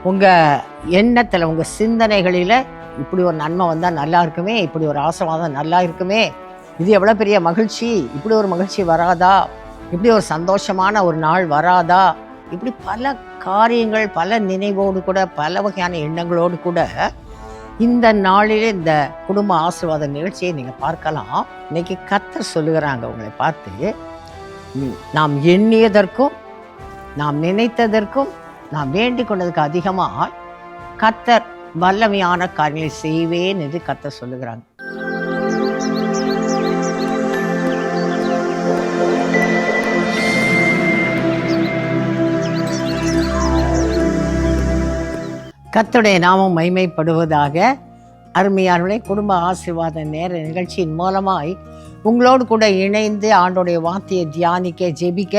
உங்கள் எண்ணத்தில், உங்கள் சிந்தனைகளில் இப்படி ஒரு நன்மை வந்தால் நல்லா இருக்குமே, இப்படி ஒரு ஆசீர்வாதம் நல்லா இருக்குமே, இது எவ்வளோ பெரிய மகிழ்ச்சி, இப்படி ஒரு மகிழ்ச்சி வராதா, இப்படி ஒரு சந்தோஷமான ஒரு நாள் வராதா, இப்படி பல காரியங்கள், பல நினைவோடு கூட, பல வகையான எண்ணங்களோடு கூட இந்த நாளிலே இந்த குடும்ப ஆசீர்வாத நிகழ்ச்சியை நீங்கள் பார்க்கலாம். இன்னைக்கு கர்த்தர் சொல்லுகிறாங்க உங்களை பார்த்து, நாம் எண்ணியதற்கும் நாம் நினைத்ததற்கும் நாம் வேண்டிக் கொண்டதுக்கு அதிகமாக கர்த்தர் வல்லமையான காரியங்களை செய்வேன் என்று கர்த்தர் சொல்லுகிறாங்க. கர்த்தருடைய நாமம் மகிமைப்படுவதாக. அருமையானவர்களே, குடும்ப ஆசீர்வாத நேர நிகழ்ச்சியின் மூலமாய் உங்களோடு கூட இணைந்து ஆண்டோடைய வார்த்தையை தியானிக்க, ஜெபிக்க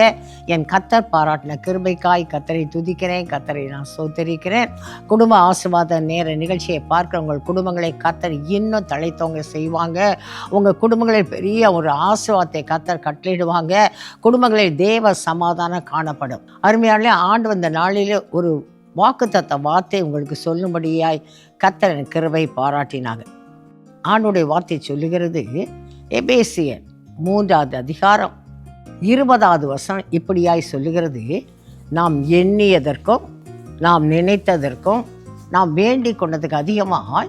என் கர்த்தர் பாராட்டின கிருபைக்காய் கர்த்தரை துதிக்கிறேன், கர்த்தரை நான் ஸ்தோத்திரிக்கிறேன். குடும்ப ஆசீர்வாத நேர நிகழ்ச்சியை பார்க்குற உங்கள் குடும்பங்களை கர்த்தர் இன்னும் தழைத்தவங்க செய்வாங்க. உங்கள் குடும்பங்களில் பெரிய ஒரு ஆசீர்வாதத்தை கர்த்தர் கட்டளையிடுவாங்க. குடும்பங்களில் தேவ சமாதானம் காணப்படும். அருமையானவர்களே, ஆண்டு வந்த நாளில் ஒரு வாக்குத்தத்த வார்த்தை உங்களுக்கு சொல்லும்படியாய் கர்த்தர் கிருபை பாராட்டினாங்க. ஆண்டுடைய வார்த்தை சொல்லுகிறது, எபேசியர் 3வது அதிகாரம் 20வது வசனம் இப்படியாய் சொல்லுகிறது, நாம் எண்ணியதற்கும் நாம் நினைத்ததற்கும் நாம் வேண்டிக் கொண்டதுக்கு அதிகமாக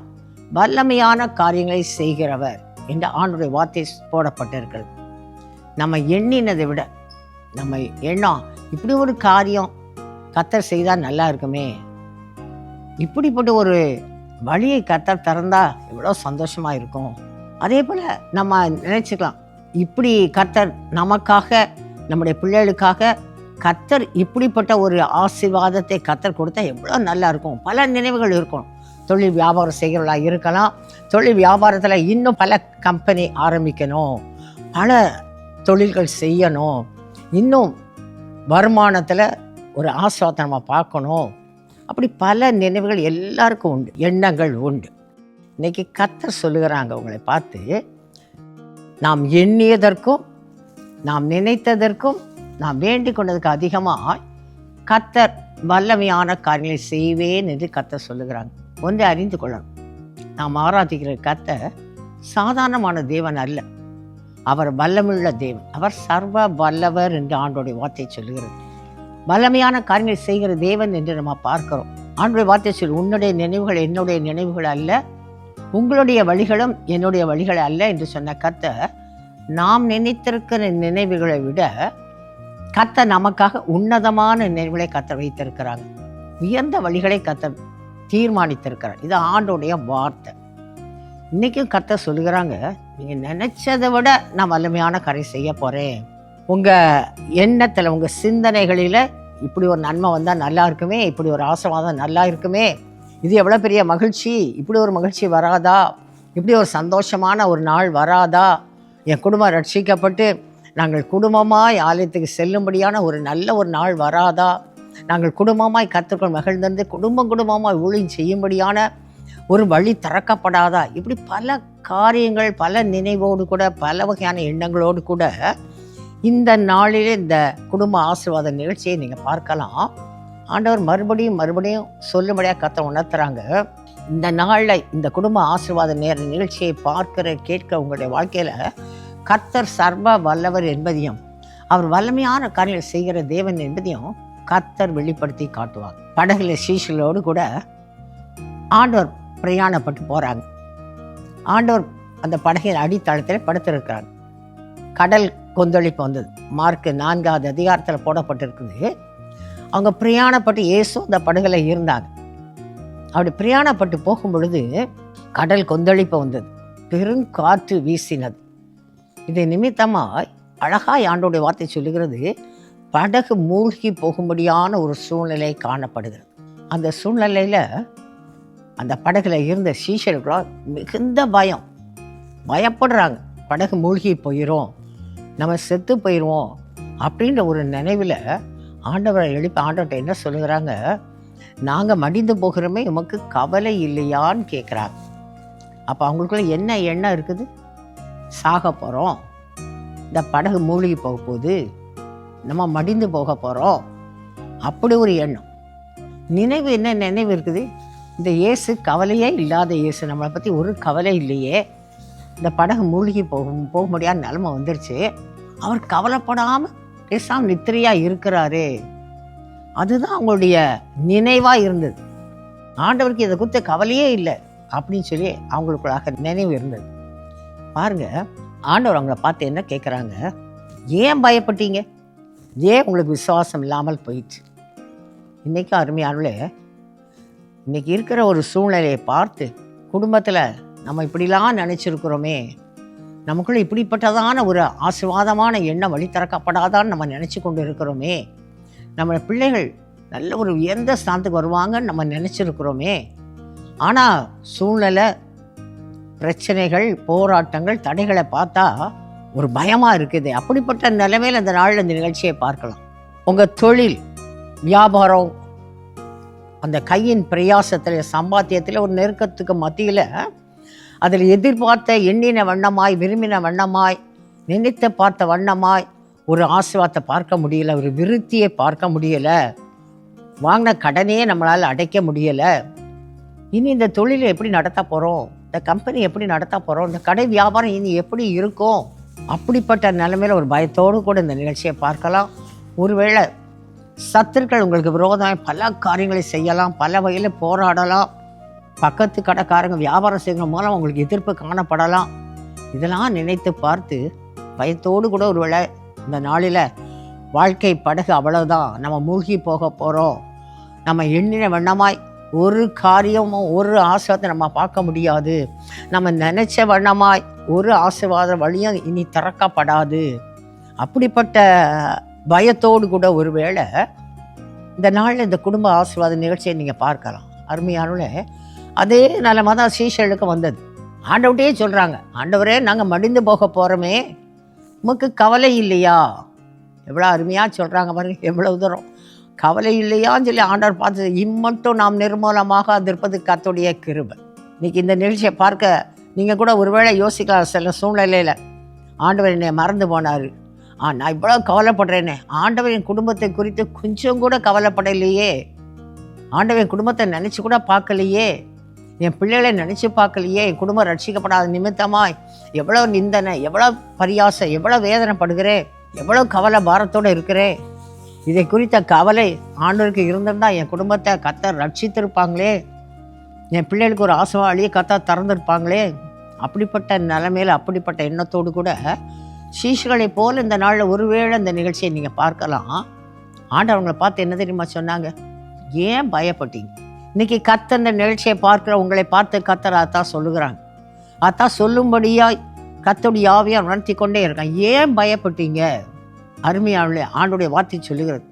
வல்லமையான காரியங்களை செய்கிறவர் என்று ஆண்டுடைய வார்த்தை போடப்பட்டிருக்கிறது. நம்ம எண்ணினதை விட நம்ம எண்ணம், இப்படி ஒரு காரியம் கர்த்தர் செய்தால் நல்லா இருக்குமே, இப்படிப்பட்ட ஒரு வழியை கர்த்தர் திறந்தா எவ்வளோ சந்தோஷமாக இருக்கும். அதே போல் நம்ம நினச்சிக்கலாம், இப்படி கர்த்தர் நமக்காக, நம்முடைய பிள்ளைகளுக்காக கர்த்தர் இப்படிப்பட்ட ஒரு ஆசீர்வாதத்தை கர்த்தர் கொடுத்தா எவ்வளோ நல்லா இருக்கும். பல நினைவுகள் இருக்கும். தொழில் வியாபாரம் செய்கிறவர்களாக இருக்கலாம். தொழில் வியாபாரத்தில் இன்னும் பல கம்பெனி ஆரம்பிக்கணும், பல தொழில்கள் செய்யணும், இன்னும் வருமானத்தில் ஒரு ஆசீர்வாதத்தை நம்ம பார்க்கணும். அப்படி பல நினைவுகள் எல்லாருக்கும் உண்டு, எண்ணங்கள் உண்டு. இன்னைக்கு கர்த்தர் சொல்லுகிறாங்க உங்களை பார்த்து, நாம் எண்ணியதற்கும் நாம் நினைத்ததற்கும் நாம் வேண்டிக் கொண்டதுக்கு அதிகமாக கர்த்தர் வல்லமையான காரியங்களை செய்வேன் என்று கர்த்தர் சொல்லுகிறாங்க. ஒன்றை அறிந்து கொள்ளணும், நாம் ஆராதிக்கிற கர்த்தர் சாதாரணமான தேவன் அல்ல. அவர் வல்லமுள்ள தேவன். அவர் சர்வ வல்லவர் என்று ஆண்டோடைய வார்த்தை சொல்லுகிறது. வல்லமையான காரியங்களை செய்கிற தேவன் என்று நம்ம பார்க்கிறோம். ஆண்டோடைய வார்த்தை சொல்லி, உன்னுடைய நினைவுகள் என்னுடைய நினைவுகள் அல்ல, உங்களுடைய வழிகளும் என்னுடைய வழிகள் அல்ல என்று சொன்ன கர்த்தர், நாம் நினைத்திருக்கிற நினைவுகளை விட கர்த்தர் நமக்காக உன்னதமான நினைவுகளை கர்த்தர் வைத்திருக்கிறாங்க. உயர்ந்த வழிகளை கர்த்தர் தீர்மானித்திருக்கிறார். இது ஆண்டோடைய வார்த்தை. இன்னைக்கும் கர்த்தர் சொல்லுகிறாங்க, நீங்கள் நினைச்சதை விட நான் வல்லமையான காரியம் செய்ய போகிறேன். உங்கள் எண்ணத்தில், உங்கள் சிந்தனைகளில் இப்படி ஒரு நன்மை வந்தால் நல்லா இருக்குமே, இப்படி ஒரு ஆசீர்வாதம் நல்லா இருக்குமே, இது எவ்வளோ பெரிய மகிழ்ச்சி, இப்படி ஒரு மகிழ்ச்சி வராதா, இப்படி ஒரு சந்தோஷமான ஒரு நாள் வராதா, என் குடும்பம் ரட்சிக்கப்பட்டு நாங்கள் குடும்பமாய் ஆலயத்துக்கு செல்லும்படியான ஒரு நல்ல ஒரு நாள் வராதா, நாங்கள் குடும்பமாய் கர்த்தருக்குள் மகிழ்ந்திருந்து குடும்பமாய் ஊழியம் செய்யும்படியான ஒரு வழி திறக்கப்படாதா. இப்படி பல காரியங்கள், பல நினைவோடு கூட, பல வகையான எண்ணங்களோடு கூட இந்த நாளிலே இந்த குடும்ப ஆசீர்வாத நிகழ்ச்சியை நீங்கள் பார்க்கலாம். ஆண்டவர் மறுபடியும் சொல்லும்படியாக கர்த்தர் உணர்த்துறாங்க. இந்த நாளில் இந்த குடும்ப ஆசீர்வாத நேர நிகழ்ச்சியை பார்க்கிற, கேட்க உங்களுடைய வாழ்க்கையில் கர்த்தர் சர்வ வல்லவர் என்பதையும், அவர் வல்லமையான காரியங்களை செய்கிற தேவன் என்பதையும் கர்த்தர் வெளிப்படுத்தி காட்டுவாங்க. படகுல சீஷர்களோடு கூட ஆண்டவர் பிரயாணப்பட்டு போகிறாங்க. ஆண்டவர் அந்த படகின் அடித்தளத்தில் படுத்திருக்கிறாங்க. கடல் கொந்தளிப்பு வந்தது. மார்க் 4வது அதிகாரத்தில் போடப்பட்டிருக்குது. அவங்க பிரயாணப்பட்டு இயேசு அந்த படகுல இருந்தாங்க. அப்படி பிரயாணப்பட்டு போகும் பொழுது கடல் கொந்தளிப்பு வந்தது, பெருங்காற்று வீசினது. இது நிமித்தமாய் அழகாய் ஆண்டோடைய வார்த்தை சொல்லுகிறது, படகு மூழ்கி போகும்படியான ஒரு சூழ்நிலை காணப்படுகிறது. அந்த சூழ்நிலையில் அந்த படகுல இருந்த சீஷர்களால் மிகுந்த பயப்படுறாங்க. படகு மூழ்கி போயிடும், நம்ம செத்து போயிடுவோம் அப்படின்ற ஒரு நினைவில் ஆண்டவரை எழுப்பி ஆண்டவர்கிட்ட என்ன சொல்லுகிறாங்க, நாங்கள் மடிந்து போகிறோமே, உமக்கு கவலை இல்லையான்னு கேட்குறாங்க. அப்போ அவங்களுக்குள்ள என்ன எண்ணம் இருக்குது? சாக போகிறோம், இந்த படகு மூழ்கி போக போகுது, நம்ம மடிந்து போக போகிறோம், அப்படி ஒரு எண்ணம். நினைவு என்ன நினைவு இருக்குது? இந்த இயேசு கவலையே இல்லாத இயேசு, நம்மளை பற்றி ஒரு கவலை இல்லையே. இந்த படகு மூழ்கி போக முடியாத நிலைமை வந்துருச்சு, அவர் கவலைப்படாமல் பேசாமல் நித்திரையாக இருக்கிறாரு. அதுதான் அவங்களுடைய நினைவாக இருந்தது. ஆண்டவருக்கு இதை குறித்த கவலையே இல்லை அப்படின்னு சொல்லி அவங்களுக்குள்ளாக நினைவு இருந்தது. பாருங்க, ஆண்டவர் அவங்கள பார்த்து என்ன கேட்குறாங்க? ஏன் பயப்பட்டீங்க? ஏன் உங்களுக்கு விசுவாசம் இல்லாமல் போயிடுச்சு? இன்றைக்கும் அருமையானே, இன்றைக்கி இருக்கிற ஒரு சூழ்நிலையை பார்த்து குடும்பத்தில் நம்ம இப்படிலாம் நினச்சிருக்கிறோமே, நமக்குள்ளே இப்படிப்பட்டதான ஒரு ஆசீர்வாதமான எண்ணம் வழி திறக்கப்படாதான்னு நம்ம நினச்சி கொண்டு இருக்கிறோமே, நம்ம பிள்ளைகள் நல்ல ஒரு உயர்ந்த ஸ்தானத்துக்கு வருவாங்கன்னு நம்ம நினச்சிருக்கிறோமே. ஆனால் சூழ்நிலை, பிரச்சனைகள், போராட்டங்கள், தடைகளை பார்த்தா ஒரு பயமாக இருக்குது. அப்படிப்பட்ட நிலைமையில் அந்த நாளில் இந்த நிகழ்ச்சியை பார்க்கலாம். உங்கள் தொழில், வியாபாரம், அந்த கையின் பிரயாசத்தில், சம்பாத்தியத்தில் ஒரு நெருக்கத்துக்கு மத்தியில் அதில் எதிர்பார்த்த, எண்ணின வண்ணமாய், விரும்பின வண்ணமாய், நினைத்து பார்த்த வண்ணமாய் ஒரு ஆசீர்வாதத்தை பார்க்க முடியலை, ஒரு விருத்தியை பார்க்க முடியலை, வாங்கின கடனையே நம்மளால் அடைக்க முடியலை. இனி இந்த தொழிலை எப்படி நடத்த போகிறோம்? இந்த கம்பெனி எப்படி நடத்த போகிறோம்? இந்த கடை வியாபாரம் இனி எப்படி இருக்கும்? அப்படிப்பட்ட நிலைமையில் ஒரு பயத்தோடு கூட இந்த நிகழ்ச்சியை பார்க்கலாம். ஒருவேளை சத்துருக்கள் உங்களுக்கு விரோதமாக பல காரியங்களை செய்யலாம், பல வகையில் போராடலாம். பக்கத்து கடைக்காரங்க வியாபாரம் செய்கிற மூலம் உங்களுக்கு எதிர்ப்பு காணப்படலாம். இதெல்லாம் நினைத்து பார்த்து பயத்தோடு கூட ஒருவேளை இந்த நாளில் வாழ்க்கை படகு அவ்வளோதான், நம்ம மூழ்கி போக போகிறோம், நம்ம எண்ணின வண்ணமாய் ஒரு காரியமும் ஒரு ஆசீர்வாதத்தை நம்ம பார்க்க முடியாது, நம்ம நினச்ச வண்ணமாய் ஒரு ஆசீர்வாத வழியும் இனி திறக்கப்படாது, அப்படிப்பட்ட பயத்தோடு கூட ஒருவேளை இந்த நாளில் இந்த குடும்ப ஆசீர்வாத நிகழ்ச்சியை நீங்கள் பார்க்கலாம். அருமையானே, அதே நிலைமை தான் சீஷர்களுக்கு வந்தது. ஆண்டவர்கிட்டயே சொல்கிறாங்க, ஆண்டவரே நாங்கள் மடிந்து போக போகிறோமே, உமக்கு கவலை இல்லையா? எவ்வளோ அருமையாக சொல்கிறாங்க பாருங்க, எவ்வளவு தூரம் கவலை இல்லையான்னு சொல்லி ஆண்டவர் பார்த்து, இம்மட்டும் நாம் நிர்மூலமாக இருப்பது கர்த்தருடைய கிருபை. இன்றைக்கி இந்த நிகழ்ச்சியை பார்க்க நீங்கள் கூட ஒருவேளை யோசிக்கலாம், சில சூழ்நிலையில் ஆண்டவர் என்னை மறந்து போனார், நான் இவ்வளோ கவலைப்படுறேனே, ஆண்டவர் என் குடும்பத்தை குறித்து கொஞ்சம் கூட கவலைப்படலையே, ஆண்டவர் என் குடும்பத்தை நினச்சி கூட பார்க்கலையே, என் பிள்ளைகளை நினச்சி பார்க்கலையே, என் குடும்பம் ரட்சிக்கப்படாத நிமித்தமாய் எவ்வளோ நிந்தனை, எவ்வளோ பரியாசம், எவ்வளோ வேதனைப்படுகிறேன், எவ்வளோ கவலை பாரத்தோடு இருக்கிறேன். இதை குறித்த கவலை ஆண்டவருக்கு இருந்திருந்தால் என் குடும்பத்தை கர்த்தர் ரட்சித்திருப்பாங்களே, என் பிள்ளைகளுக்கு ஒரு ஆசீர்வாதத்தை கர்த்தர் திறந்திருப்பாங்களே. அப்படிப்பட்ட நிலைமையில், அப்படிப்பட்ட எண்ணத்தோடு கூட சீஷர்களை போல் இந்த நாளில் ஒருவேளை இந்த நிகழ்ச்சியை நீங்கள் பார்க்கலாம். ஆண்டவங்களை பார்த்து என்ன தெரியுமா சொன்னாங்க? ஏன் பயப்பட்டீங்க? இன்றைக்கி கர்த்தர் இந்த நிகழ்ச்சியை பார்க்குற உங்களை பார்த்து கர்த்தர் அதான் சொல்லுகிறாங்க. அதான் சொல்லும்படியாய் கர்த்தருடைய ஆவியை உணர்த்தி கொண்டே இருக்காங்க. ஏன் பயப்பட்டீங்க? அருமையானே, ஆண்டுடைய வார்த்தை சொல்லுகிறது,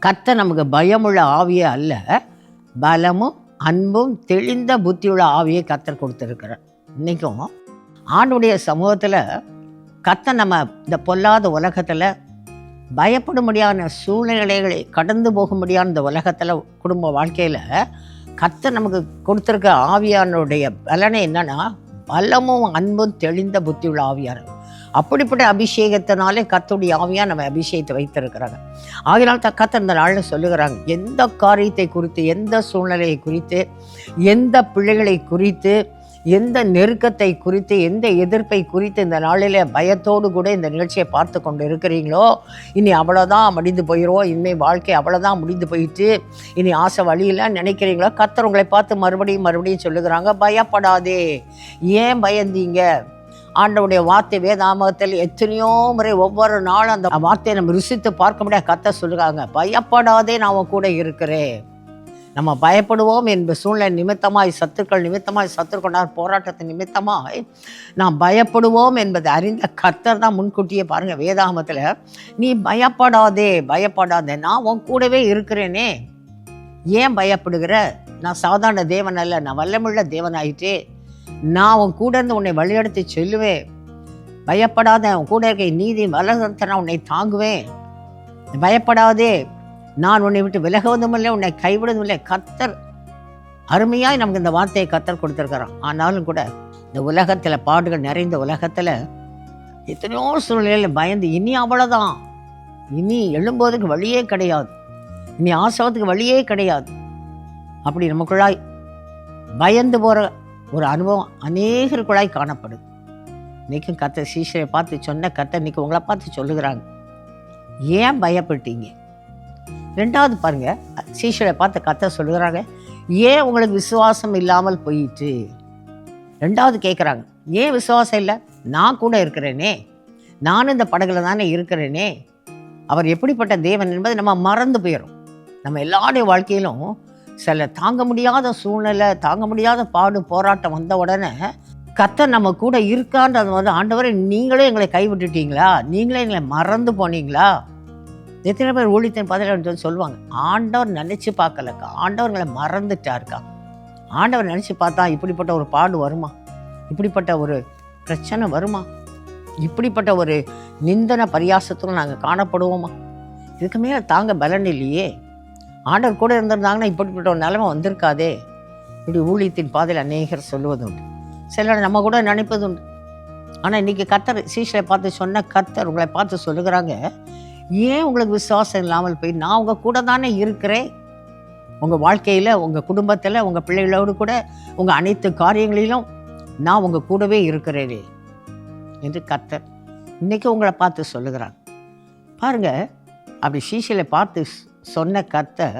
கர்த்தர் நமக்கு பயமுள்ள ஆவியே அல்ல, பலமும் அன்பும் தெளிந்த புத்தியுள்ள ஆவியை கர்த்தர் கொடுத்துருக்கிறார். இன்றைக்கும் ஆண்டுடைய சமூகத்தில் கர்த்தர் நம்ம இந்த பொல்லாத உலகத்தில் பயப்பட முடியாத சூழ்நிலைகளை கடந்து போக முடியாத இந்த உலகத்தில் குடும்ப வாழ்க்கையில் கர்த்தர் நமக்கு கொடுத்துருக்க ஆவியானுடைய பலனை என்னன்னா, பலமும் அன்பும் தெளிந்த புத்தியுள்ள ஆவியார். அப்படிப்பட்ட அபிஷேகத்தினாலே கர்த்தருடைய ஆவியாக நம்ம அபிஷேகத்தை வைத்திருக்கிறாங்க. ஆகினால் தான் கர்த்தர் இந்த நாளில் சொல்லுகிறாங்க, எந்த காரியத்தை குறித்து, எந்த சூழ்நிலையை குறித்து, எந்த பிள்ளைகளை குறித்து, எந்த நெருக்கத்தை குறித்து, எந்த எதிர்ப்பை குறித்து இந்த நாளில் பயத்தோடு கூட இந்த நிகழ்ச்சியை பார்த்து கொண்டு இருக்கிறீங்களோ, இனி அவ்வளோதான் மடிந்து போயிடுவோம், இனிமேல் வாழ்க்கை அவ்வளோதான் முடிந்து போயிட்டு, இனி ஆசை வழியில் நினைக்கிறீங்களோ, கர்த்தர் உங்களை பார்த்து மறுபடியும் சொல்லுகிறாங்க, பயப்படாதே. ஏன் பயந்தீங்க? ஆண்டவருடைய வார்த்தை வேதாமத்தில் எத்தனையோ முறை ஒவ்வொரு நாளும் அந்த வார்த்தையை நம்ம ருசித்து பார்க்க முடியாது. கர்த்தர் சொல்லுறாங்க, பயப்படாதே, நான் உன் கூட இருக்கிறேன். நம்ம பயப்படுவோம் என்ப சூழ்நிலை நிமித்தமாய், சத்துருக்கள் நிமித்தமாய், சத்துருக்கொண்டார் போராட்டத்தின் நிமித்தமாய் நாம் பயப்படுவோம் என்பதை அறிந்த கர்த்தர் தான் முன்கூட்டியே பாருங்கள் வேதாகமத்தில், நீ பயப்படாதே, நான் உன் கூடவே இருக்கிறேனே, ஏன் பயப்படுகிற? நான் சாதாரண தேவன் அல்ல, நான் வல்லமுள்ள தேவன் ஆயிட்டே, நான் உன் கூட இருந்து உன்னை வழிநடத்தி சொல்லுவேன். பயப்படாத, உன் கூட இருக்க நீதி வல்லத்தை நான் உன்னை தாங்குவேன். பயப்படாதே, நான் உன்னை விட்டு விலகுவதும் இல்லை, உன்னை கைவிடுவதும் இல்லை. கர்த்தர் அருமையாய் நமக்கு இந்த வார்த்தையை கர்த்தர் கொடுத்துருக்கிறான். ஆனாலும் கூட இந்த உலகத்தில், பாடுகள் நிறைந்த உலகத்தில் எத்தனையோ சூழ்நிலையில் பயந்து, இனி அவ்வளோதான், இனி எழும்போதுக்கு வழியே கிடையாது, இனி ஆசீர்வாதத்துக்கு வழியே கிடையாது. அப்படி நமக்குள்ளாய் பயந்து போகிற ஒரு அனுபவம் அநேகருக்குள்ளாய் காணப்படுது. இன்றைக்கும் கர்த்தர் சீஷரை பார்த்து சொன்ன கர்த்தர் இன்றைக்கி உங்களை பார்த்து சொல்லுகிறாங்க, ஏன் பயப்பட்டீங்க? ரெண்டாவது பாருங்க, சீஷரை பார்த்து கர்த்தர் சொல்லுகிறாங்க, ஏன் உங்களுக்கு விசுவாசம் இல்லாமல் போயிட்டு? ரெண்டாவது கேட்குறாங்க, ஏன் விசுவாசம் இல்லை? நான் கூட இருக்கிறேனே, நானும் இந்த படகுல தானே இருக்கிறேனே. அவர் எப்படிப்பட்ட தேவன் என்பதை நம்ம மறந்து போயிடும். நம்ம எல்லாருடைய வாழ்க்கையிலும் சில தாங்க முடியாத சூழ்நிலை, தாங்க முடியாத பாடு போராட்டம் வந்த உடனே கர்த்தர் நம்ம கூட இருக்கான்றது வந்து, ஆண்டவரை நீங்களே எங்களை கைவிட்டுட்டீங்களா, நீங்களே எங்களை மறந்து போனீங்களா? எத்தனை பேர் ஊழியத்தின் பதில் சொல்லுவாங்க, ஆண்டவர் நினச்சி பார்க்கலக்கா, ஆண்டவர்களை மறந்துட்டாருக்கா. ஆண்டவர் நினச்சி பார்த்தா இப்படிப்பட்ட ஒரு பாடு வருமா, இப்படிப்பட்ட ஒரு பிரச்சனை வருமா, இப்படிப்பட்ட ஒரு நிந்தன பரியாசத்துடன் நாங்கள் காணப்படுவோமா? இதுக்கு மேலே தாங்க பலன் இல்லையே. ஆண்டவர் கூட இருந்திருந்தாங்கன்னா இப்படிப்பட்ட ஒரு நிலைமை வந்திருக்காதே. இப்படி ஊழியத்தின் பாதையில் அநேகர் சொல்லுவது உண்டு, சிலர் நம்ம கூட நினைப்பது உண்டு. ஆனால் இன்றைக்கி கர்த்தர் சீஷரை பார்த்து சொன்ன கர்த்தர் உங்களை பார்த்து சொல்லுகிறாங்க, ஏன் உங்களுக்கு விசுவாசம் இல்லாமல் போய்? நான் உங்கள் கூட தானே இருக்கிறேன். உங்கள் வாழ்க்கையில், உங்கள் குடும்பத்தில், உங்கள் பிள்ளைகளோடு கூட, உங்கள் அனைத்து காரியங்களிலும் நான் உங்கள் கூடவே இருக்கிறேனே என்று கர்த்தர் இன்றைக்கி உங்களை பார்த்து சொல்லுகிறாங்க. பாருங்க, அப்படி சீஷரை பார்த்து சொன்ன கர்த்தர்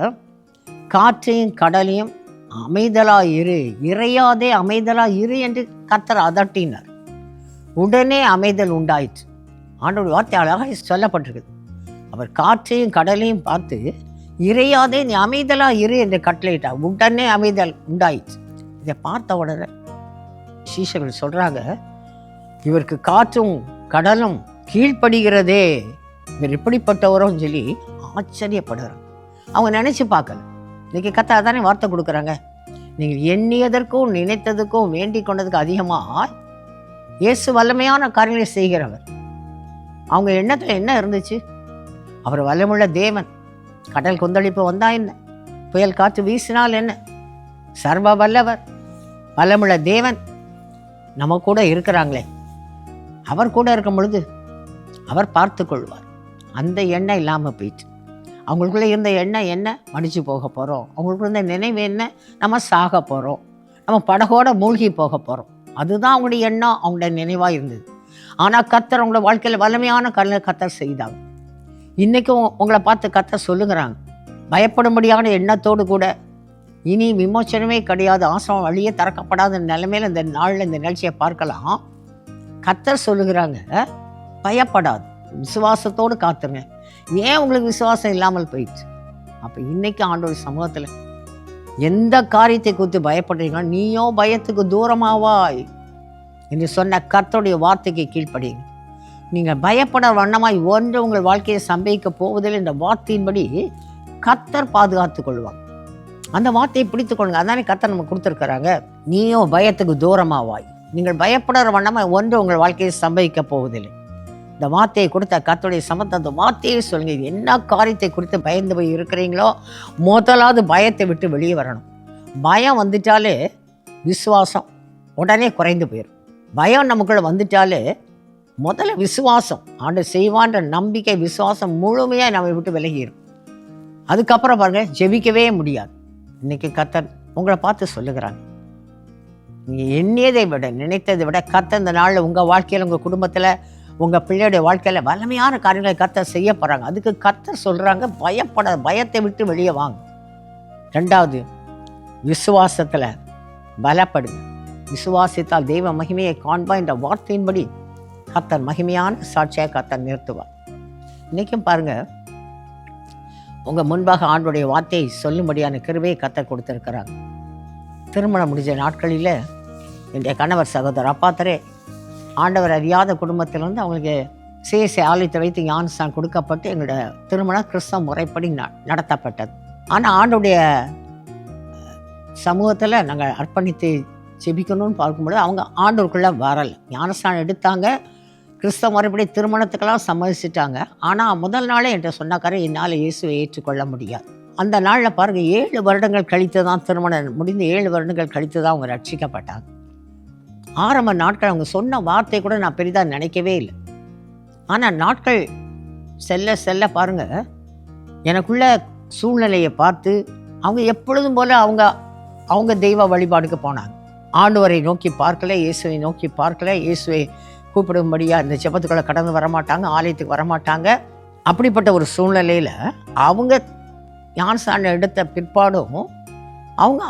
காற்றையும் கடலையும் அமைதலாக இரு, இறையாதே அமைதலாக இரு என்று கர்த்தர் அதட்டினார். உடனே அமைதல் உண்டாயிற்று. ஆண்டோட வார்த்தை அழகாக சொல்லப்பட்டிருக்குது. அவர் காற்றையும் கடலையும் பார்த்து இறையாதே நீ அமைதலாக இரு என்று கட்டளையிட்டார். உடனே அமைதல் உண்டாயிற்று. இதை பார்த்த உடனே சீஷர்கள் சொல்கிறாங்க, இவருக்கு காற்றும் கடலும் கீழ்ப்படுகிறதே, இவர் இப்படிப்பட்டவரும் சொல்லி ஆச்சரியப்படுறாங்க. அவங்க நினச்சி பார்க்கல. இன்றைக்கி கர்த்தர் தானே வார்த்தை கொடுக்குறாங்க, நீங்கள் எண்ணியதற்கும் நினைத்ததுக்கும் வேண்டிக் கொண்டதுக்கு அதிகமாக இயேசு வல்லமையான காரியங்களை செய்கிறவர். அவங்க எண்ணத்தில் என்ன இருந்துச்சு? அவர் வல்லமுள்ள தேவன். கடல் கொந்தளிப்பு வந்தா என்ன, புயல் காற்று வீசினால் என்ன, சர்வ வல்லவர், வல்லமுள்ள தேவன் நம்ம கூட இருக்கிறாங்களே, அவர் கூட இருக்கும் பொழுது அவர் பார்த்து கொள்வார். அந்த எண்ணம் இல்லாமல் போயிட்டு, அவங்களுக்குள்ளே இருந்த எண்ணம் என்ன, மடித்து போக போகிறோம். அவங்களுக்குள்ள இருந்த நினைவு என்ன, நம்ம சாக போகிறோம், நம்ம படகோட மூழ்கி போக போகிறோம். அதுதான் அவங்களுடைய எண்ணம், அவங்களுடைய நினைவாக இருந்தது. ஆனால் கர்த்தர் அவங்களோட வாழ்க்கையில் வல்லமையான காரியங்களை கர்த்தர் செய்தாங்க. இன்றைக்கும் உங்களை பார்த்து கர்த்தர் சொல்லுகிறாங்க, பயப்படும்படியான எண்ணத்தோடு கூட இனி விமோச்சனமே கிடையாது, ஆசிரமம் வழியே திறக்கப்படாத நிலைமையில் இந்த நாளில் இந்த நிகழ்ச்சியை பார்க்கலாம். கர்த்தர் சொல்லுகிறாங்க, பயப்படாது, விசுவாசத்தோடு காத்துருங்க. ஏன் உங்களுக்கு விசுவாசம் இல்லாமல் போயிடுச்சு? அப்போ இன்னைக்கு ஆண்டோட சமூகத்தில் எந்த காரியத்தை குறித்து பயப்படுறீங்களோ, நீயோ பயத்துக்கு தூரமாவாய் என்று சொன்ன கர்த்தருடைய வார்த்தைக்கு கீழ்ப்படிங்க. நீங்கள் பயப்பட வண்ணமாய் ஒன்று உங்கள் வாழ்க்கையை சம்பவிக்க போவதில்லை என்ற வார்த்தையின்படி கர்த்தர் பாதுகாத்து கொள்வாங்க. அந்த வார்த்தையை பிடித்து கொள்ளுங்க. அதானே கர்த்தர் நம்ம கொடுத்துருக்குறாங்க, நீயோ பயத்துக்கு தூரமாவாய். நீங்கள் பயப்படுற வண்ணமாய் ஒன்று உங்கள் வாழ்க்கையை சம்பவிக்க போவதில்லை. இந்த வார்த்தையை கொடுத்த கர்த்தருடைய சமத்தை அந்த வார்த்தையை சொல்லுங்க. என்ன காரியத்தை குறித்து பயந்து போய் இருக்கிறீங்களோ, முதலாவது பயத்தை விட்டு வெளியே வரணும். பயம் வந்துட்டாலே விசுவாசம் உடனே குறைந்து போயிடும். பயம் நமக்குள்ளே வந்துட்டாலே முதல்ல விசுவாசம், ஆண்டவர் செய்வான்ற நம்பிக்கை, விசுவாசம் முழுமையாக நம்மை விட்டு விலகிடும். அதுக்கப்புறம் பாருங்கள், ஜெபிக்கவே முடியாது. இன்றைக்கி கர்த்தர் உங்களை பார்த்து சொல்லுகிறாங்க, நீங்கள் எண்ணியதை விட நினைத்ததை விட கர்த்தர் இந்த நாளில் உங்கள் வாழ்க்கையில், உங்கள் குடும்பத்தில், உங்கள் பிள்ளையுடைய வாழ்க்கையில் வல்லமையான காரியங்களை கர்த்தர் செய்ய போகிறாங்க. அதுக்கு கர்த்தர் சொல்கிறாங்க, பயத்தை விட்டு வெளியே வாங்க. ரெண்டாவது, விசுவாசத்தில் பலப்படுங்க. விசுவாசித்தால் தெய்வ மகிமையை காண்பா என்ற வார்த்தையின்படி கர்த்தர் மகிமையான சாட்சியாக கர்த்தர் நிறுத்துவார். இன்றைக்கும் பாருங்கள், உங்கள் முன்பாக ஆண்டோடைய வார்த்தையை சொல்லும்படியான கிருபையை கர்த்தர் கொடுத்துருக்கிறாங்க. திருமணம் முடிஞ்ச நாட்களில் என்னுடைய கணவர் சகோதரர் அப்பாத்தரே ஆண்டவர் அறியாத குடும்பத்திலிருந்து அவங்களுக்கு சிஎஸ்ஐ ஆலயத்தை வைத்து ஞானஸ்தானம் கொடுக்கப்பட்டு எங்களுடைய திருமணம் கிறிஸ்தவ முறைப்படி நடத்தப்பட்டது. ஆனால் ஆண்டோடைய சமூகத்தில் நாங்கள் அர்ப்பணித்து ஜெபிக்கணும்னு பார்க்கும்போது அவங்க ஆண்டவருக்குள்ளே வரலை. ஞானஸ்தானம் எடுத்தாங்க, கிறிஸ்தவ முறைப்படி திருமணத்துக்கெல்லாம் சம்மதிச்சிட்டாங்க. ஆனால் முதல் நாளே என்கிட்ட சொன்னாக்கார, என்னால் இயேசுவை ஏற்றுக்கொள்ள முடியாது. அந்த நாளில் பாருங்கள், 7 வருடங்கள் கழித்து தான் திருமணம் முடிந்து 7 வருடங்கள் கழித்து தான் அவங்க ரட்சிக்கப்பட்டாங்க. ஆரம்ப நாட்கள் அவங்க சொன்ன வார்த்தை கூட நான் பெரிதாக நினைக்கவே இல்லை. ஆனால் நாட்கள் செல்ல செல்ல பாருங்கள், எனக்குள்ள சூழ்நிலையை பார்த்து அவங்க எப்பொழுதும் போல அவங்க தெய்வ வழிபாடுக்கு போனாங்க. ஆண்டவரை நோக்கி பார்க்கல, இயேசுவை நோக்கி பார்க்கல, இயேசுவை கூப்பிடும்படியா இந்த ஜெபத்துக்குள்ள கடந்து வரமாட்டாங்க, ஆலயத்துக்கு வரமாட்டாங்க. அப்படிப்பட்ட ஒரு சூழ்நிலையில் அவங்க ஞானஸ்நானம் எடுத்த பிற்பாடும்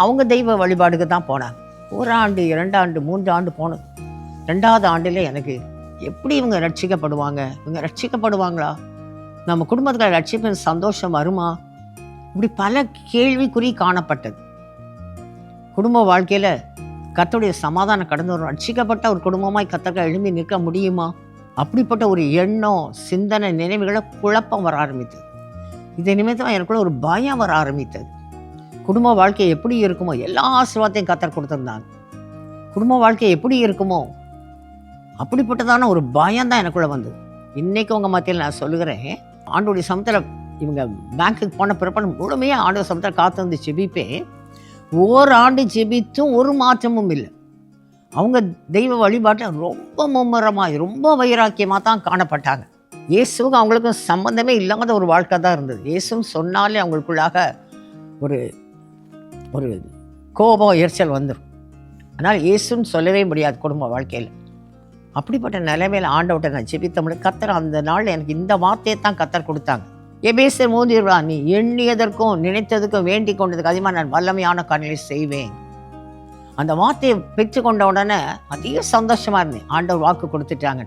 அவங்க தெய்வ வழிபாடுக்கு தான் போனாங்க. 1 ஆண்டு 2 ஆண்டு 3 ஆண்டு போனது. 2வது ஆண்டில் எனக்கு எப்படி இவங்க ரட்சிக்கப்படுவாங்க, இவங்க ரட்சிக்கப்படுவாங்களா, நம்ம குடும்பத்தில் ரட்சிப்பின் சந்தோஷம் வருமா, இப்படி பல கேள்விக்குறி காணப்பட்டது. குடும்ப வாழ்க்கையில் கர்த்தருடைய சமாதானம் கடந்து வரும், ரட்சிக்கப்பட்ட ஒரு குடும்பமாய் கர்த்தருக்கு எழும்பி நிற்க முடியுமா, அப்படிப்பட்ட ஒரு எண்ணம், சிந்தனை, நினைவுகளை குழப்பம் வர ஆரம்பித்தது. இதை நிமித்தமாக எனக்குள்ள ஒரு பயம் வர ஆரம்பித்தது. குடும்ப வாழ்க்கை எப்படி இருக்குமோ, எல்லா ஆசீர்வாதத்தையும் கர்த்தர் கொடுத்துருந்தாங்க, குடும்ப வாழ்க்கை எப்படி இருக்குமோ அப்படிப்பட்டதான ஒரு பயம் தான் எனக்குள்ள வந்தது. இன்னைக்கு உங்கள் மத்தியில் நான் சொல்லுகிறேன், ஆண்டோடைய சமத்தில் இவங்க பேங்க்குக்கு போன பிறப்பாடு முழுமையாக ஆண்டோட சமத்தில் காத்து வந்து ஜெபிப்பேன். 1 ஆண்டு ஜெபித்தும் ஒரு மாற்றமும் இல்லை. அவங்க தெய்வ வழிபாட்டில் ரொம்ப மும்முரமாக, ரொம்ப வைராக்கியமாக தான் காணப்பட்டாங்க. இயேசுக்கு அவங்களுக்கும் சம்பந்தமே இல்லாத ஒரு வாழ்க்கை தான் இருந்தது. இயேசுன்னு சொன்னாலே அவங்களுக்குள்ளாக ஒரு ஒரு கோபம், எரிச்சல் வந்துடும். ஆனால் இயேசுன்னு சொல்லவே முடியாது குடும்ப வாழ்க்கையில். அப்படிப்பட்ட நிலைமையில் ஆண்டவர்கிட்ட நான் ஜெபித்தமுடியும். கர்த்தர் அந்த நாள் எனக்கு இந்த வார்த்தையை தான் கர்த்தர் கொடுத்தாங்க. எபேசியர் 3:20, நீ எண்ணியதற்கும் நினைத்ததுக்கும் வேண்டிக் கொண்டதுக்கு அதிகமாக நான் வல்லமையான காரியங்களை செய்வேன். அந்த வார்த்தையை பெற்றுக்கொண்ட உடனே அதிக சந்தோஷமாக இருந்தேன். ஆண்டவர் வாக்கு கொடுத்துட்டாங்க.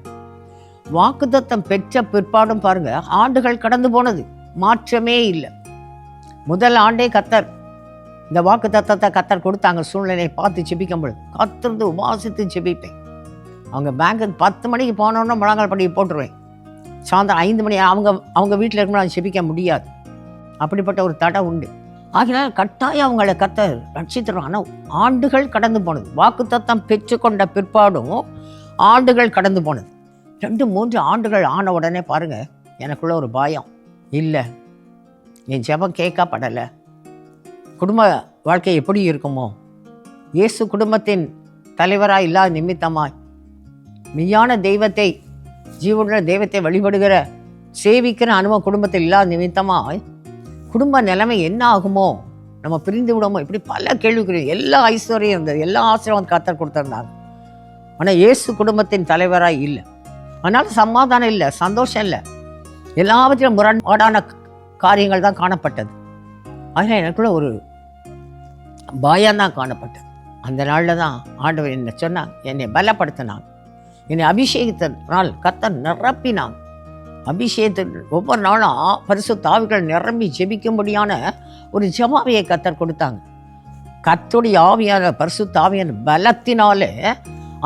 வாக்குத்தத்தம் பெற்ற பிற்பாடும் பாருங்க, ஆண்டுகள் கடந்து போனது, மாற்றமே இல்லை. முதல் ஆண்டே கர்த்தர் இந்த வாக்கு தத்தத்தை கர்த்தர் கொடுத்தாங்க. சூழ்நிலையை பார்த்து ஜெபிக்கும் பொழுது கர்த்தருந்து உபாசித்து ஜெபிப்பேன். அவங்க பேங்க்குக்கு 10 மணிக்கு போனோன்னா முழங்கால் படி போட்டுருவேன். சாயந்தரம் 5 மணி அவங்க வீட்டில் இருக்கும்போது அதை ஜெபிக்க முடியாது. அப்படிப்பட்ட ஒரு தடை உண்டு. ஆகினால் கட்டாயம் அவங்கள கர்த்தர் ரட்சித்துறோம். ஆனால் ஆண்டுகள் கடந்து போனது. வாக்குத்தத்தம் பெற்றுக்கொண்ட பிற்பாடும் ஆண்டுகள் கடந்து போனது. 2-3 ஆண்டுகள் ஆன உடனே பாருங்க, எனக்குள்ள ஒரு பயம், இல்லை என் ஜெபம் கேட்கப்படலை, குடும்ப வாழ்க்கை எப்படி இருக்குமோ, இயேசு குடும்பத்தின் தலைவராய் இல்லாத நிமித்தமாய் மெய்யான தெய்வத்தை, ஜீவனுள்ள தெய்வத்தை வழிபடுகிற சேவிக்கிற அனுபவம் குடும்பத்தில் இல்லாத நிமித்தமாய் குடும்ப நிலைமை என்ன ஆகுமோ, நம்ம பிரிந்து விடுமோ, இப்படி பல கேள்விக்குரிய. எல்லா ஐஸ்வர்யம் இருந்தது, எல்லா ஆசீர்வாதம் கர்த்தர் கொடுத்துருந்தாங்க. ஆனால் இயேசு குடும்பத்தின் தலைவராய் இல்லை. அதனால் சமாதானம் இல்லை, சந்தோஷம் இல்லை, எல்லாவற்றிலும் முரண்பாடான காரியங்கள் தான் காணப்பட்டது. அதனால் எனக்குள்ள ஒரு பயம்தான் காணப்பட்டது. அந்த நாளில் தான் ஆண்டவர் என்ன சொன்னாங்க, என்னை பலப்படுத்தினாங்க, என்னை அபிஷேகத்தினால் கர்த்தர் நிரப்பினாங்க. அபிஷேகத்தில் ஒவ்வொரு நாளும் பரிசுத்த ஆவிகள் நிரம்பி ஜெபிக்கும்படியான ஒரு ஜெபாவியை கர்த்தர் கொடுத்தாங்க. கர்த்தருடைய ஆவியான பரிசுத்த ஆவியான பலத்தினாலே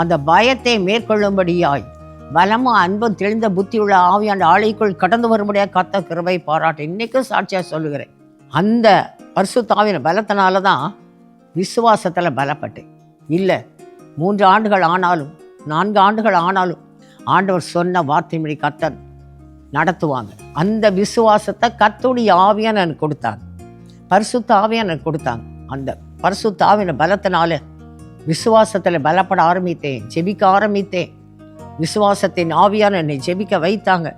அந்த பயத்தை மேற்கொள்ளும்படியாய் பலமும் அன்பும் தெளிந்த புத்தியுள்ள ஆவியான ஆலைக்குள் கடந்து வரும்படியாக கர்த்தர் கிருபை பாராட்டு இன்னைக்கும் சாட்சியாக சொல்லுகிறேன். அந்த பரிசுத்த ஆவியான பலத்தினால தான் விசுவாசத்தில் பலப்பட்டேன். இல்லை 3 ஆண்டுகள் ஆனாலும் 4 ஆண்டுகள் ஆனாலும் ஆண்டவர் சொன்ன வார்த்தையின்படி கர்த்தர் நடத்துவாங்க. அந்த விசுவாசத்தை கர்த்தருடைய ஆவியான எனக்கு கொடுத்தாங்க, பரிசுத்த ஆவியான எனக்கு கொடுத்தாங்க. அந்த பரிசுத்த ஆவியான பலத்தினால விசுவாசத்தில் பலப்பட ஆரம்பித்தேன், ஜெபிக்க ஆரம்பித்தேன். விசுவாசத்தின் ஆவியான என்னை ஜெபிக்க வைத்தாங்க.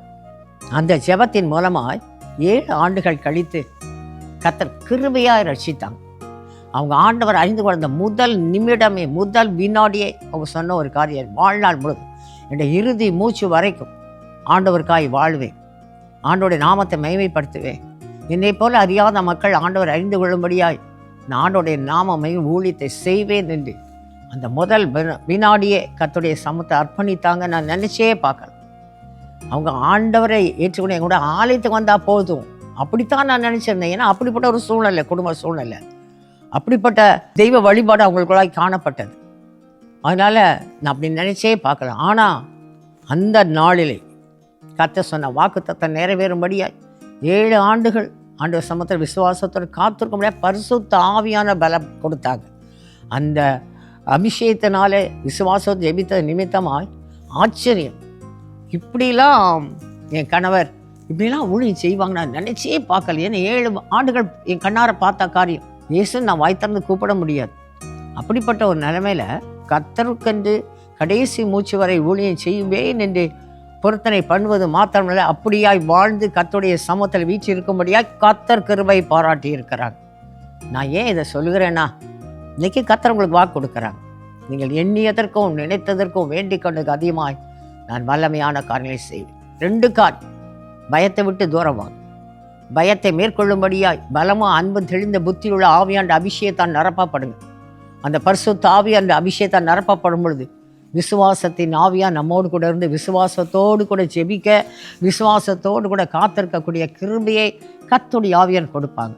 அந்த ஜெபத்தின் மூலமாய் 7 ஆண்டுகள் கழித்து கர்த்தர் கிருபையாய் ரட்சித்தாங்க. அவங்க ஆண்டவர் அறிந்து கொண்ட முதல் நிமிடமே, முதல் வினாடியே அவங்க சொன்ன ஒரு காரியம், வாழ்நாள் முழுதும் என்னுடைய இறுதி மூச்சு வரைக்கும் ஆண்டவருக்காய் வாழ்வேன், ஆண்டோடைய நாமத்தை மகிமைப்படுத்துவேன், என்னை போல அறியாத மக்கள் ஆண்டவர் அறிந்து கொள்ளும்படியாய் நான் ஆண்டோடைய நாம ஊழியத்தை செய்வேன் என்று அந்த முதல் வினாடியே கர்த்தருடைய சமூகத்தை அர்ப்பணித்தாங்க. நான் நினச்சே பார்க்கல. அவங்க ஆண்டவரை ஏற்றுக்கொண்டு என் கூட ஆலயத்துக்கு வந்தால் போதும், அப்படித்தான் நான் நினச்சிருந்தேன். ஏன்னா அப்படிப்பட்ட ஒரு சூழ்நிலை, குடும்ப சூழ்நிலை, அப்படிப்பட்ட தெய்வ வழிபாடு அவங்களுக்குள்ளாய் காணப்பட்டது. அதனால் நான் அப்படி நினச்சே பார்க்கல. ஆனால் அந்த நாளிலே கர்த்தர் சொன்ன வாக்குத்தத்தம் நிறைவேறும்படியாய் 7 ஆண்டுகள் ஆண்டவர் சமூகத்தில் விசுவாசத்தோடு காத்திருக்க முடியாது பரிசுத்த ஆவியான பலம் கொடுத்தாங்க. அந்த அபிஷேகத்தினாலே விசுவாசத்தை ஜெபித்த நிமித்தமாய் ஆச்சரியம், இப்படிலாம் என் கணவர் இப்படிலாம் ஊழியம் செய்வாங்க நான் நினச்சே பார்க்கல. ஏன்னா 7 ஆண்டுகள் என் கண்ணார பார்த்த காரியம் இயேசுன்னு நான் வாய் திறந்து கூப்பிட முடியாது. அப்படிப்பட்ட ஒரு நிலைமையில் கர்த்தருக்கென்று கடைசி மூச்சு வரை ஊழியம் செய்வேன் என்று பொருத்தனை பண்ணுவது மாத்திரமல்ல, அப்படியாய் வாழ்ந்து கர்த்தருடைய சமூகத்தில் வீற்றிருக்கும்படியாய் கர்த்தர் கிருபை பாராட்டி இருக்கிறாங்க. நான் ஏன் இதை சொல்லுகிறேன்னா, இன்னைக்கு கர்த்தர் உங்களுக்கு வாக்கு கொடுக்குறாங்க. நீங்கள் எண்ணியதற்கும் நினைத்ததற்கும் வேண்டிக் கொண்டதுக்கு அதிகமாய் நான் வல்லமையான காரியங்களை செய்வேன். 2 காரியம். பயத்தை விட்டு தூரமாக, பயத்தை மேற்கொள்ளும்படியாய் பலமா அன்பு தெளிந்த புத்தியுள்ள ஆவியாண்ட அபிஷேகத்தான் நிரப்பப்படுங்க. அந்த பரிசுத்த ஆவியாண்ட அபிஷேகத்தான் நிரப்பப்படும் பொழுது விசுவாசத்தின் ஆவியா நம்மோடு கூட இருந்து விசுவாசத்தோடு கூட ஜெபிக்க, விசுவாசத்தோடு கூட காத்திருக்கக்கூடிய கிருபையை கர்த்தருடைய ஆவியான் கொடுப்பாங்க.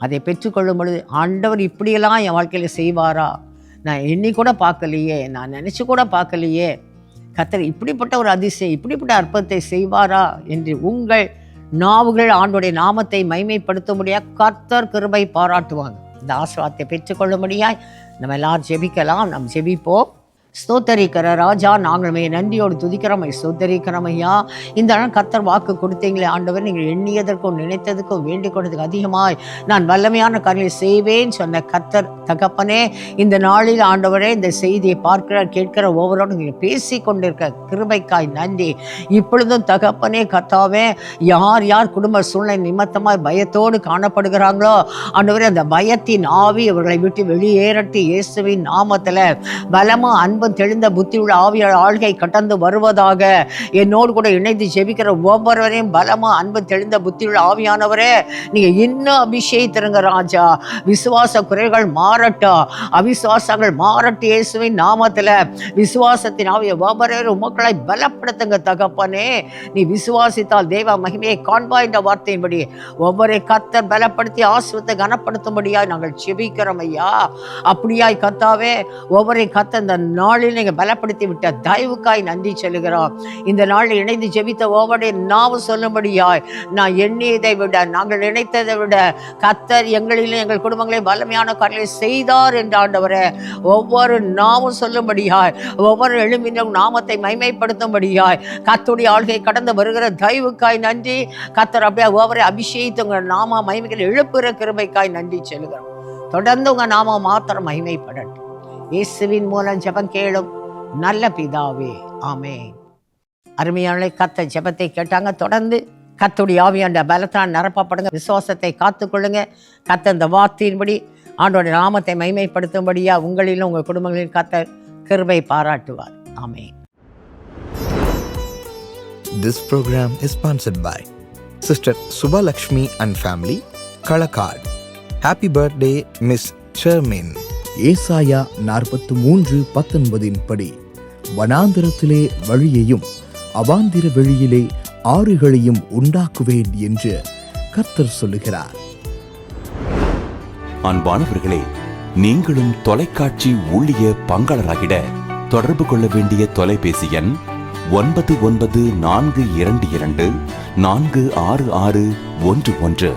அதை பெற்றுக்கொள்ளும் பொழுது, ஆண்டவர் இப்படியெல்லாம் என் வாழ்க்கையில் செய்வாரா, நான் எண்ணி கூட பார்க்கலையே, நான் நினச்சி கூட பார்க்கலையே, கர்த்தர் இப்படிப்பட்ட ஒரு அதிசயம், இப்படிப்பட்ட அற்புதத்தை செய்வாரா என்று உங்கள் நாவுகள் ஆண்டோடைய நாமத்தை மைமைப்படுத்தும்படியாக கர்த்தர் கிருபை பாராட்டுவாங்க. இந்த ஆசீர்வாதத்தை பெற்றுக்கொள்ளும்படியாய் நம்ம எல்லாரும் ஜெபிக்கலாம். நம்ம ஜெபிப்போம். ஸ்தோத்தரிக்கிற ராஜா, நாங்கள் நன்றியோடு துதிக்கிறோம், ஸ்தோத்தரிக்கிறோம் ஐயா. இந்த நாள் கர்த்தர் வாக்கு கொடுத்தீங்களே ஆண்டவர், நீங்கள் எண்ணியதற்கும் நினைத்ததற்கும் வேண்டிக் கொண்டதுக்கு அதிகமாய் நான் வல்லமையான காரியங்களை செய்வேன் சொன்ன கர்த்தர் தகப்பனே, இந்த நாளில் ஆண்டவரே இந்த செய்தியை பார்க்கிற கேட்கிற ஒவ்வொருவரும் நீங்கள் பேசி கொண்டிருக்க கிருபைக்காய் நன்றி. இப்பொழுதும் தகப்பனே கர்த்தாவே, யார் யார் குடும்ப சூழ்நிலை நிமித்தமாய் பயத்தோடு காணப்படுகிறாங்களோ ஆண்டவரே, அந்த பயத்தின் ஆவி அவர்களை விட்டு வெளியேறட்டி இயேசுவின் நாமத்தில் பலமா அன்பு தெளிந்த புத்தியுள்ள ஆவியால் ஆள்கை கடந்து வருவதாக. என்னோடு கூட இணைந்து ஜெபிக்கிற ஒவ்வொருவரையும் பலமா அன்பு தெளிந்த புத்தியுள்ள ஆவியானவரே, நீங்க இன்னும் அபிஷேகித்திருங்க ராஜா. விசுவாச குறைகள் மாறட்டும், அவிசுவாசங்கள் மாறட்டும் இயேசுவின் நாமத்துல. விசுவாசத்தின் ஆவியை ஒவ்வொருவரும் உமக்களை பலப்படுத்துங்க தகப்பனே. நீ விசுவாசித்தால் தேவ மகிமையை காண்பாய் என்ற வார்த்தையின்படி ஒவ்வொரு கர்த்தர் பலப்படுத்தி ஆசீர்வாதத்தை கனப்படுத்தும்படியாய் நாங்கள் ஜெபிக்கிறோம் ஐயா. அப்படியாய் கர்த்தாவே, ஒவ்வொரு கர்த்தர் இந்த நாளில் நீங்கள் பலப்படுத்தி விட்ட தயவுக்காய் நன்றி சொல்லுகிறோம். இந்த நாளில் இணைந்து ஜெபித்த ஒவ்வொரு நாவும் சொல்லும்படியாய், நான் எண்ணியதை விட, நாங்கள் நினைத்ததை விட கர்த்தர் எங்களிலும் எங்கள் குடும்பங்களை வல்லமையான காரியங்களை செய்தார் என்று ஆண்டவரே ஒவ்வொரு நாவும் சொல்லும்படியாய், ஒவ்வொரு எழும்பினும் நாமத்தை மைமைப்படுத்தும்படியாய் கர்த்தருடைய ஆள்கை கடந்து வருகிற தயவுக்காய் நன்றி. கர்த்தர் அப்படியே ஒவ்வொரு அபிஷேகித்து உங்கள் நாம மகிமைகள் எழுப்புகிற கிருபைக்காய் நன்றி சொல்லுகிறோம். தொடர்ந்து உங்கள் நாம மாத்திரம் மகிமைப்படட்டும். இயேசுவின் மூலம் ஜெபம் கேளும் நல்ல பிதாவே, ஆமென். அருமையான கர்த்தர் ஜெபத்தை கேட்டாங்க. தொடர்ந்து கர்த்தருடைய ஆவியாண்ட பலத்தால் நிரப்பப்படுங்க, விசுவாசத்தை காத்துக்கொள்ளுங்க. கர்த்தர் இந்த வார்த்தையின்படி ஆண்டோட நாமத்தை மைமைப்படுத்தும்படியா உங்களிலும் உங்கள் குடும்பங்களில் கர்த்தர் கிருபை பாராட்டுவார். ஆமென். This program is sponsored by Sister Subbalakshmi and family, Kalakad. Happy birthday, Miss Chermin. ஏசாயா 43:19 படி, வனாந்திரத்திலே வழியையும் அவாந்திர வெளியிலே ஆறுகளையும் உண்டாக்குவேன் என்று கர்த்தர் சொல்லுகிறார். அன்பானவர்களே, நீங்களும் தொலைக்காட்சி ஊழிய பங்காளராகிட தொடர்பு கொள்ள வேண்டிய தொலைபேசி எண் 9942246611.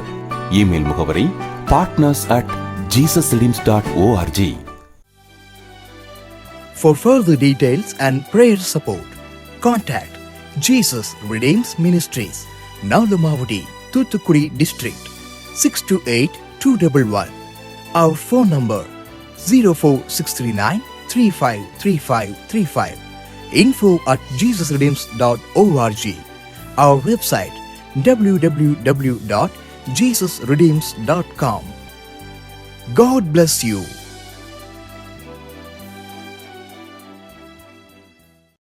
இமெயில் முகவரி partners@jesusredeems.org. For further details and prayer support, contact Jesus Redeems Ministries, Nalumavudi, Thoothukudi District, 628-211. Our phone number 04639-353535. info@jesusredeems.org. Our website www.jesusredeems.com. God bless you.